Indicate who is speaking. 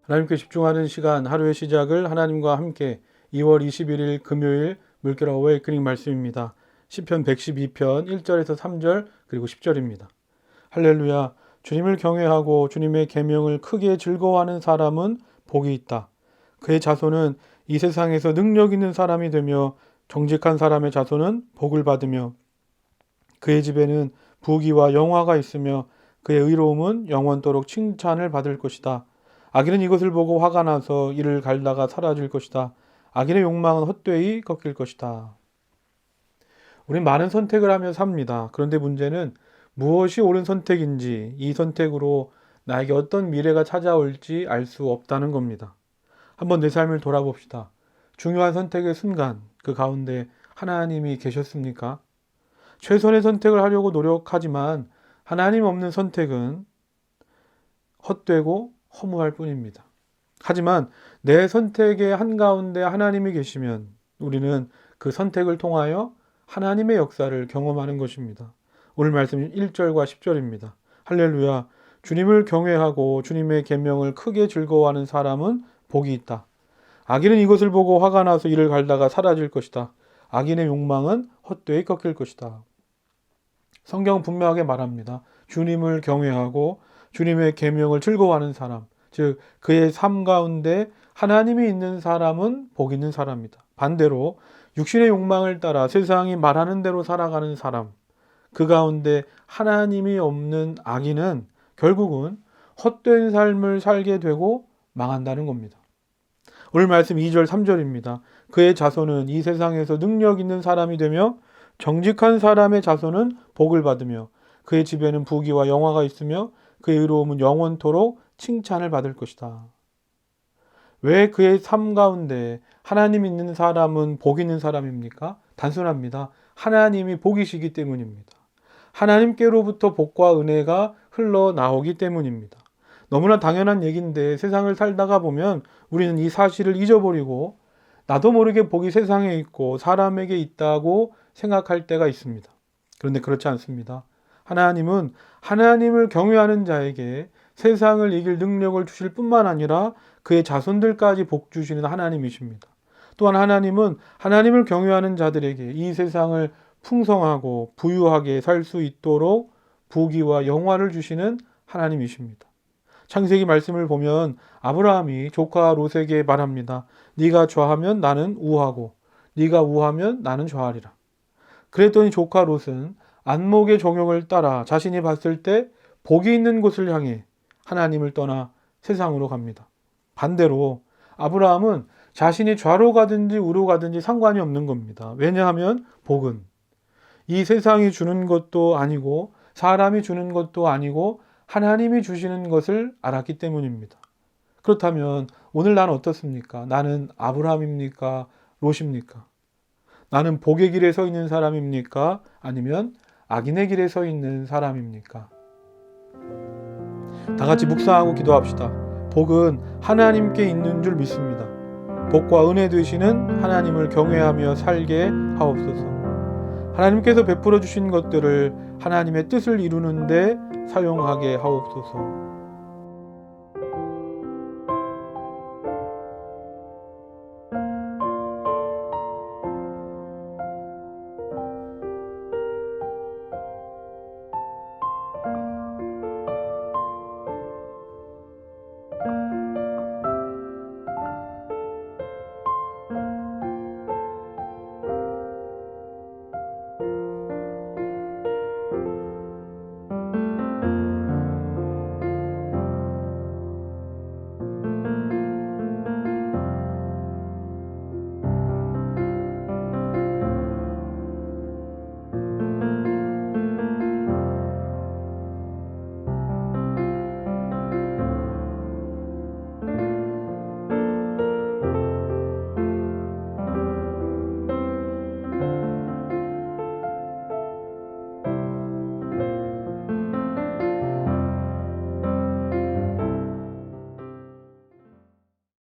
Speaker 1: 하나님께 집중하는 시간, 하루의 시작을 하나님과 함께 2월 21일 금요일 물결 어웨이크닝 말씀입니다. 시편 112편 1절에서 3절 그리고 10절입니다. 할렐루야, 주님을 경외하고 주님의 계명을 크게 즐거워하는 사람은 복이 있다. 그의 자손은 이 세상에서 능력 있는 사람이 되며 정직한 사람의 자손은 복을 받으며 그의 집에는 부귀와 영화가 있으며 그의 의로움은 영원토록 칭찬을 받을 것이다. 악인은 이것을 보고 화가 나서 이를 갈다가 사라질 것이다. 악인의 욕망은 헛되이 꺾일 것이다. 우린 많은 선택을 하며 삽니다. 그런데 문제는 무엇이 옳은 선택인지, 이 선택으로 나에게 어떤 미래가 찾아올지 알 수 없다는 겁니다. 한번 내 삶을 돌아봅시다. 중요한 선택의 순간, 그 가운데 하나님이 계셨습니까? 최선의 선택을 하려고 노력하지만 하나님 없는 선택은 헛되고 허무할 뿐입니다. 하지만 내 선택의 한가운데 하나님이 계시면 우리는 그 선택을 통하여 하나님의 역사를 경험하는 것입니다. 오늘 말씀 1절과 10절입니다. 할렐루야, 주님을 경외하고 주님의 계명을 크게 즐거워하는 사람은 복이 있다. 악인은 이것을 보고 화가 나서 이를 갈다가 사라질 것이다. 악인의 욕망은 헛되이 꺾일 것이다. 성경은 분명하게 말합니다. 주님을 경외하고 주님의 계명을 즐거워하는 사람, 즉 그의 삶 가운데 하나님이 있는 사람은 복 있는 사람이다. 반대로 육신의 욕망을 따라 세상이 말하는 대로 살아가는 사람, 그 가운데 하나님이 없는 악인은 결국은 헛된 삶을 살게 되고 망한다는 겁니다. 오늘 말씀 2절 3절입니다. 그의 자손은 이 세상에서 능력 있는 사람이 되며 정직한 사람의 자손은 복을 받으며 그의 집에는 부귀와 영화가 있으며 그의 의로움은 영원토록 칭찬을 받을 것이다. 왜 그의 삶 가운데 하나님 있는 사람은 복 있는 사람입니까? 단순합니다. 하나님이 복이시기 때문입니다. 하나님께로부터 복과 은혜가 흘러나오기 때문입니다. 너무나 당연한 얘기인데 세상을 살다가 보면 우리는 이 사실을 잊어버리고 나도 모르게 복이 세상에 있고 사람에게 있다고 생각할 때가 있습니다. 그런데 그렇지 않습니다. 하나님은 하나님을 경외하는 자에게 세상을 이길 능력을 주실 뿐만 아니라 그의 자손들까지 복 주시는 하나님이십니다. 또한 하나님은 하나님을 경외하는 자들에게 이 세상을 풍성하고 부유하게 살 수 있도록 부귀와 영화를 주시는 하나님이십니다. 창세기 말씀을 보면 아브라함이 조카 롯에게 말합니다. 네가 좌하면 나는 우하고 네가 우하면 나는 좌하리라. 그랬더니 조카 롯은 안목의 정욕을 따라 자신이 봤을 때 복이 있는 곳을 향해 하나님을 떠나 세상으로 갑니다. 반대로 아브라함은 자신이 좌로 가든지 우로 가든지 상관이 없는 겁니다. 왜냐하면 복은 이 세상이 주는 것도 아니고 사람이 주는 것도 아니고 하나님이 주시는 것을 알았기 때문입니다. 그렇다면 오늘 나는 어떻습니까? 나는 아브라함입니까? 롯입니까? 나는 복의 길에 서 있는 사람입니까? 아니면 악인의 길에 서 있는 사람입니까? 다 같이 묵상하고 기도합시다. 복은 하나님께 있는 줄 믿습니다. 복과 은혜 되시는 하나님을 경외하며 살게 하옵소서. 하나님께서 베풀어 주신 것들을 하나님의 뜻을 이루는데 사용하게 하옵소서.